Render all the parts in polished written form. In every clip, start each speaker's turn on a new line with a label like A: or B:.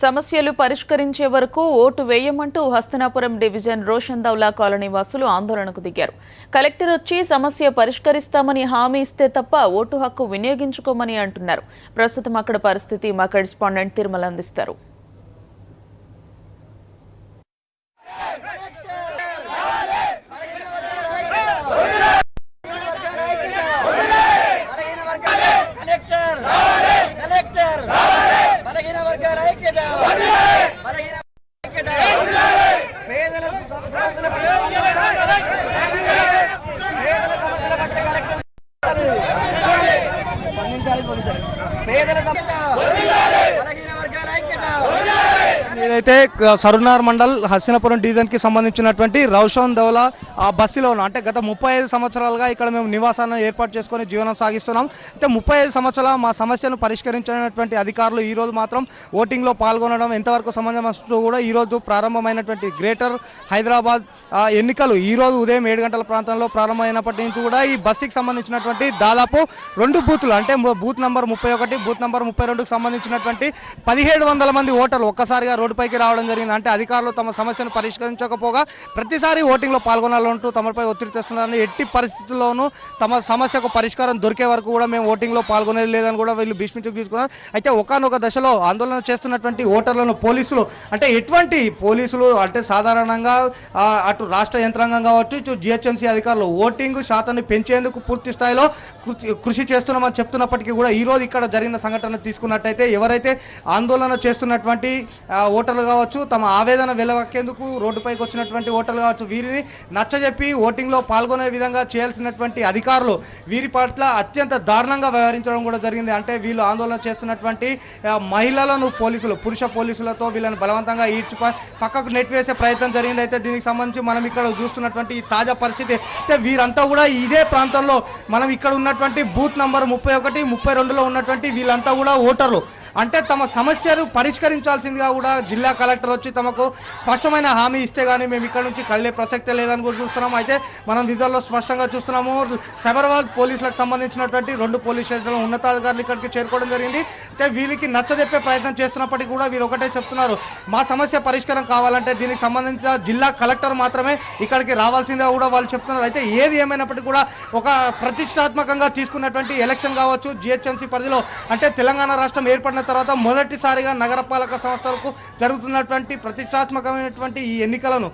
A: సమస్యలు పరిష్కరించే వరకు ఓటు వేయమంటూ హస్తనాపురం డివిజన్ రోషన్ దౌలా కాలనీ వాసులు ఆందోళనకు దిగారు. కలెక్టర్ వచ్చి సమస్య పరిష్కరిస్తామని హామీ ఇస్తే తప్ప ఓటు హక్కు వినియోగించుకోమని అంటున్నారు. ప్రస్తుతం అక్కడ పరిస్థితి మా కరెస్పాండెంట్ తిరుమల అందిస్తారు.
B: నేనైతే సరునార్ మండల్ హస్తినాపురం డివిజన్ కి సంబంధించినటువంటి రోషన్ దౌలా బస్సులో ఉన్నాం. అంటే గత 35 సంవత్సరాలుగా ఇక్కడ మేము నివాసాన్ని ఏర్పాటు చేసుకొని జీవనం సాగిస్తున్నాం. అయితే 35 సంవత్సరాల మా సమస్యను పరిష్కరించినటువంటి అధికారులు ఈ రోజు మాత్రం ఓటింగ్లో పాల్గొనడం ఎంతవరకు సమంజసమో కూడా ఈ రోజు ప్రారంభమైనటువంటి గ్రేటర్ హైదరాబాద్ ఎన్నికలు ఈ రోజు ఉదయం 7 గంటల ప్రాంతంలో ప్రారంభమైనప్పటి నుంచి కూడా ఈ బస్సుకి సంబంధించినటువంటి దాదాపు 2 బూతులు అంటే బూత్ నంబర్ 31 బూత్ నంబర్ 32కు సంబంధించినటువంటి 1700 మంది ఓటర్లు ఒక్కసారిగా రోడ్డుపైకి రావడం జరిగింది. అంటే అధికారులు తమ సమస్యను పరిష్కరించకపోగా ప్రతిసారి ఓటింగ్లో పాల్గొనాలంటూ తమపై ఒత్తిడి తెస్తున్నారని, ఎట్టి పరిస్థితుల్లోనూ తమ సమస్యకు పరిష్కారం దొరికే వరకు కూడా మేము ఓటింగ్లో పాల్గొనేది లేదని కూడా వీళ్ళు భీష్మించుకు తీసుకున్నారు. అయితే ఒకానొక దశలో ఆందోళన చేస్తున్నటువంటి ఓటర్లను పోలీసులు అంటే ఎటువంటి పోలీసులు అంటే సాధారణంగా అటు రాష్ట్ర యంత్రాంగం కావచ్చు, ఇటు జిహెచ్ఎంసీ అధికారులు ఓటింగ్ శాతాన్ని పెంచేందుకు పూర్తి స్థాయిలో కృషి చేస్తున్నామని చెప్తున్నప్పటికీ కూడా ఈరోజు ఇక్కడ జరిగిన సంఘటన తీసుకున్నట్టయితే ఎవరైతే ఆందోళన చేస్తున్నటువంటి ఓటర్లు కావచ్చు, తమ ఆవేదన వెలవెక్కేందుకు రోడ్డుపైకి వచ్చినటువంటి ఓటర్లు కావచ్చు, వీరిని నచ్చజెప్పి ఓటింగ్లో పాల్గొనే విధంగా చేయాల్సినటువంటి అధికారులు వీరి పట్ల అత్యంత దారుణంగా వ్యవహరించడం కూడా జరిగింది. అంటే వీళ్ళు ఆందోళన చేస్తున్నటువంటి మహిళలను పురుష పోలీసులతో వీళ్ళని బలవంతంగా ఈడ్చి పక్కకు నెట్టివేసే ప్రయత్నం జరిగింది. అయితే దీనికి సంబంధించి మనం ఇక్కడ చూస్తున్నటువంటి ఈ తాజా పరిస్థితి అంటే వీరంతా కూడా ఇదే ప్రాంతంలో మనం ఇక్కడ ఉన్నటువంటి బూత్ నంబర్ 31, 32లో ఉన్నటువంటి వీళ్ళంతా కూడా ఓటర్లు. అంటే తమ సమస్యను పరిష్కరించాల్సిందిగా కూడా జిల్లా కలెక్టర్ వచ్చి తమకు స్పష్టమైన హామీ ఇస్తే కానీ మేము ఇక్కడ నుంచి కదిలే ప్రసక్తే లేదని కూడా చూస్తున్నాం. అయితే మనం విజువల్లో స్పష్టంగా చూస్తున్నాము. సైబరాబాద్ పోలీసులకు సంబంధించినటువంటి 2 పోలీస్ స్టేషన్ల ఉన్నతాధికారులు ఇక్కడికి చేరుకోవడం జరిగింది. అయితే వీళ్ళకి నచ్చజెప్పే ప్రయత్నం చేస్తున్నప్పటికీ కూడా వీరు ఒకటే చెప్తున్నారు, మా సమస్య పరిష్కారం కావాలంటే దీనికి సంబంధించిన జిల్లా కలెక్టర్ మాత్రమే ఇక్కడికి రావాల్సిందిగా కూడా వాళ్ళు చెప్తున్నారు. అయితే ఏది ఏమైనప్పటికీ కూడా ఒక ప్రతిష్టాత్మకంగా తీసుకున్నటువంటి ఎలక్షన్ కావచ్చు, జిహెచ్ఎంసీ పరిధిలో అంటే తెలంగాణ రాష్ట్రం ఏర్పడిన తర్వాత మొదటిసారిగా నగరపాలక సంస్థలకు జరుగుతున్నటువంటి ప్రతిష్టాత్మకమైనటువంటి ఈ ఎన్నికలను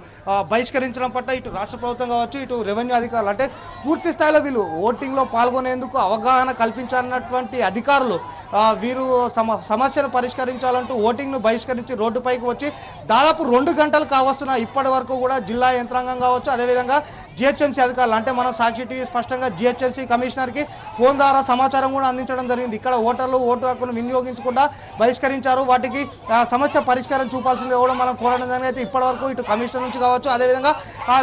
B: బహిష్కరించడం పట్ల ఇటు రాష్ట్ర ప్రభుత్వం కావచ్చు, ఇటు రెవెన్యూ అధికారులు అంటే పూర్తి స్థాయిలో వీళ్ళు ఓటింగ్లో పాల్గొనేందుకు అవగాహన కల్పించాలన్నటువంటి అధికారులు వీరు సమస్యను పరిష్కరించాలంటూ ఓటింగ్ను బహిష్కరించి రోడ్డుపైకి వచ్చి దాదాపు 2 గంటలు కావస్తున్న ఇప్పటి వరకు కూడా జిల్లా యంత్రాంగం కావచ్చు, అదేవిధంగా జిహెచ్ఎంసీ అధికారులు అంటే మన సాక్షి టీవీ స్పష్టంగా జిహెచ్ఎంసీ కమిషనర్కి ఫోన్ ద్వారా సమాచారం కూడా అందించడం జరిగింది. ఇక్కడ ఓటర్లు ఓటు హక్కును వినియోగించకుండా బహిష్కరించారు, వాటికి సమస్య పరిష్కారం చూపాల్సిందే కూడా మనం కోరడం జరిగింది. అయితే ఇప్పటివరకు ఇటు కమిషనర్ నుంచి కావచ్చు, అదేవిధంగా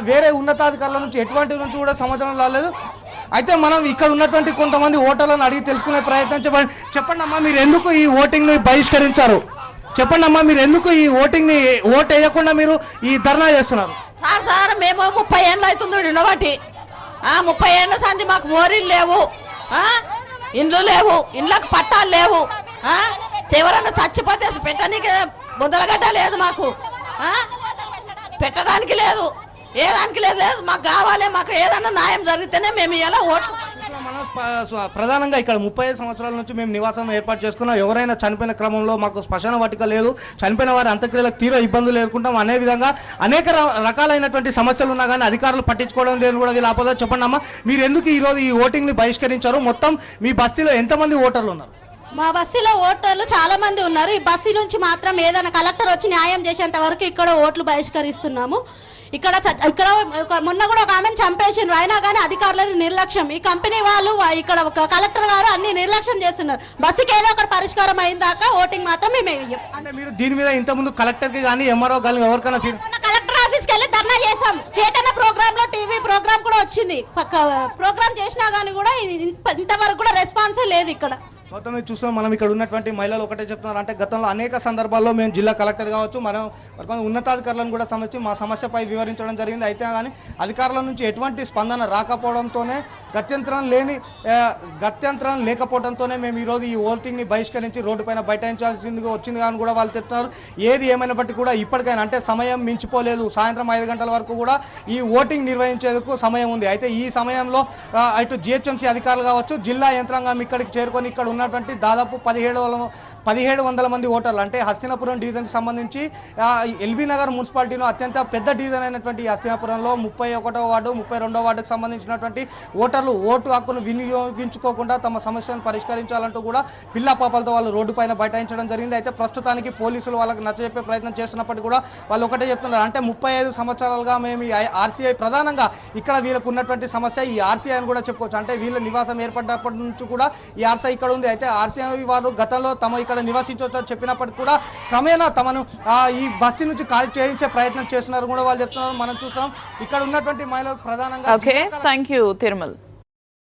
B: వేరే ఉన్నతాధికారుల నుంచి ఎటువంటి నుంచి కూడా సమాచారం రాలేదు. అయితే మనం ఇక్కడ ఉన్నటువంటి కొంతమంది ఓటర్లను అడిగి తెలుసుకునే ప్రయత్నం చెప్పండి అమ్మా, మీరు ఎందుకు ఈ ఓటింగ్ని బహిష్కరించారు? చెప్పండి అమ్మా, మీరు ఎందుకు ఈ ఓటింగ్ని ఓటు వేయకుండా మీరు ఈ ధర్నా చేస్తున్నారు?
C: సార్ మేము 30 ఏళ్ళు అవుతుంది ఇళ్ళబట్టి 30 ఏళ్ళ సంది మాకు మోరీలు లేవు, ఇండ్లు లేవు, ఇండ్లకు పట్టాలు లేవు, ఎవరన్నా చచ్చిపోతే పెట్టడానికి ముద్దలగడ్డ లేదు, మాకు పెట్టడానికి లేదు, ఏదానికి లేదు. మాకు కావాలి, మాకు ఏదన్నా న్యాయం జరిగితేనే మేము ఇలా ఓటు.
B: ప్రధానంగా ఇక్కడ 35 సంవత్సరాల నుంచి మేము నివాసం ఏర్పాటు చేసుకున్నాం. ఎవరైనా చనిపోయిన క్రమంలో మాకు శ్మశాన వాటిక లేదు, చనిపోయిన వారి అంత్యక్రియలకు తీవ్ర ఇబ్బందులు ఎదుర్కొంటాం అనే విధంగా అనేక రకాలైనటువంటి సమస్యలు ఉన్నా కానీ అధికారులు పట్టించుకోవడం లేదు కూడా వీళ్ళు ఆపద. చెప్పండి అమ్మా, మీరు ఎందుకు ఈరోజు ఈ ఓటింగ్ని బహిష్కరించారు? మొత్తం మీ బస్తీలో ఎంతమంది ఓటర్లు ఉన్నారు?
D: మా బస్సులో ఓటర్లు చాలా మంది ఉన్నారు. ఈ బస్సు నుంచి మాత్రం ఏదైనా కలెక్టర్ వచ్చి న్యాయం చేసేంత వరకు ఇక్కడ ఓట్లు బహిష్కరిస్తున్నాము. ఇక్కడ మొన్న కూడా ఒక ఆమెను చంపేసిండ్రు, అయినా కానీ అధికారులది నిర్లక్ష్యం. ఈ కంపెనీ వాళ్ళు ఇక్కడ ఒక కలెక్టర్ గారు అన్ని నిర్లక్ష్యం చేస్తున్నారు. బస్సుకి ఏదో ఒకటి పరిష్కారం అయిందాక ఓటింగ్ మాత్రం మేము వేయం.
B: అంటే మీరు దీని మీద ఇంతకుముందు కలెక్టర్కి కానీ ఎంఆర్ఓ కానీ ఎవరికైనా
D: కలెక్టర్ ఆఫీస్కి వెళ్ళి ధర్నా చేసాం. చైతన్య ప్రోగ్రామ్ లో టీవీ ప్రోగ్రామ్ కూడా వచ్చింది. ప్రోగ్రామ్ చేసినా కానీ కూడా ఇంతవరకు కూడా రెస్పాన్సే లేదు. ఇక్కడ
B: మొత్తం మీద చూస్తున్నాం మనం ఇక్కడ ఉన్నటువంటి మహిళలు ఒకటే చెప్తున్నారు, అంటే గతంలో అనేక సందర్భాల్లో మేము జిల్లా కలెక్టర్ కావచ్చు మనం ఉన్నతాధికారులను కూడా మా సమస్యపై వివరించడం జరిగింది. అయితే కానీ అధికారుల నుంచి ఎటువంటి స్పందన రాకపోవడంతోనే గత్యంతరం లేకపోవడంతోనే మేము ఈరోజు ఈ ఓటింగ్ని బహిష్కరించి రోడ్డుపైన బైఠాయించాల్సిందిగా వచ్చింది అని కూడా వాళ్ళు చెప్తున్నారు. ఏది ఏమైనప్పటికీ కూడా ఇప్పటికైనా అంటే సమయం మించిపోలేదు, సాయంత్రం 5 గంటల వరకు కూడా ఈ ఓటింగ్ నిర్వహించేందుకు సమయం ఉంది. అయితే ఈ సమయంలో అటు జిహెచ్ఎంసీ అధికారులు కావచ్చు, జిల్లా యంత్రాంగం ఇక్కడికి చేరుకొని ఇక్కడ ఉన్నటువంటి దాదాపు 1700 మంది ఓటర్లు అంటే హస్తినాపురం డివిజన్కి సంబంధించి ఎల్బీ నగర్ మున్సిపాలిటీలో అత్యంత పెద్ద డివిజన్ అయినటువంటి ఈ హస్తినాపురంలో 31వ వార్డు 32వ వార్డుకు సంబంధించినటువంటి ఓటర్లు ఓటు హక్కును వినియోగించుకోకుండా తమ సమస్యను పరిష్కరించాలంటూ కూడా పిల్ల పాపలతో వాళ్ళు రోడ్డు పైన బైఠాయించడం జరిగింది. అయితే ప్రస్తుతానికి పోలీసులు వాళ్ళకి నచ్చజెప్పే ప్రయత్నం చేస్తున్నప్పటికీ కూడా వాళ్ళు ఒకటే చెప్తున్నారు, అంటే 35 సంవత్సరాలుగా మేము ఈ ఆర్సీఐ ప్రధానంగా ఇక్కడ వీళ్ళకు ఉన్నటువంటి సమస్య ఈ ఆర్సీఐ అని కూడా చెప్పుకోవచ్చు. అంటే వీళ్ళ నివాసం ఏర్పడినప్పటి నుంచి కూడా ఈ ఆర్సీఐ ఇక్కడ ఉంది. అయితే ఆర్సీఐ వారు గతంలో తమ ఇక్కడ నివసించవచ్చని చెప్పినప్పటికీ కూడా క్రమేణా తమను ఈ బస్తీ నుంచి ఖాళీ చేయించే ప్రయత్నం చేస్తున్నారు కూడా వాళ్ళు చెప్తున్నారు. మనం చూస్తున్నాం ఇక్కడ ఉన్నటువంటి మహిళలు ప్రధానంగా
A: ఓకే, థ్యాంక్ యూ తిరుమల్.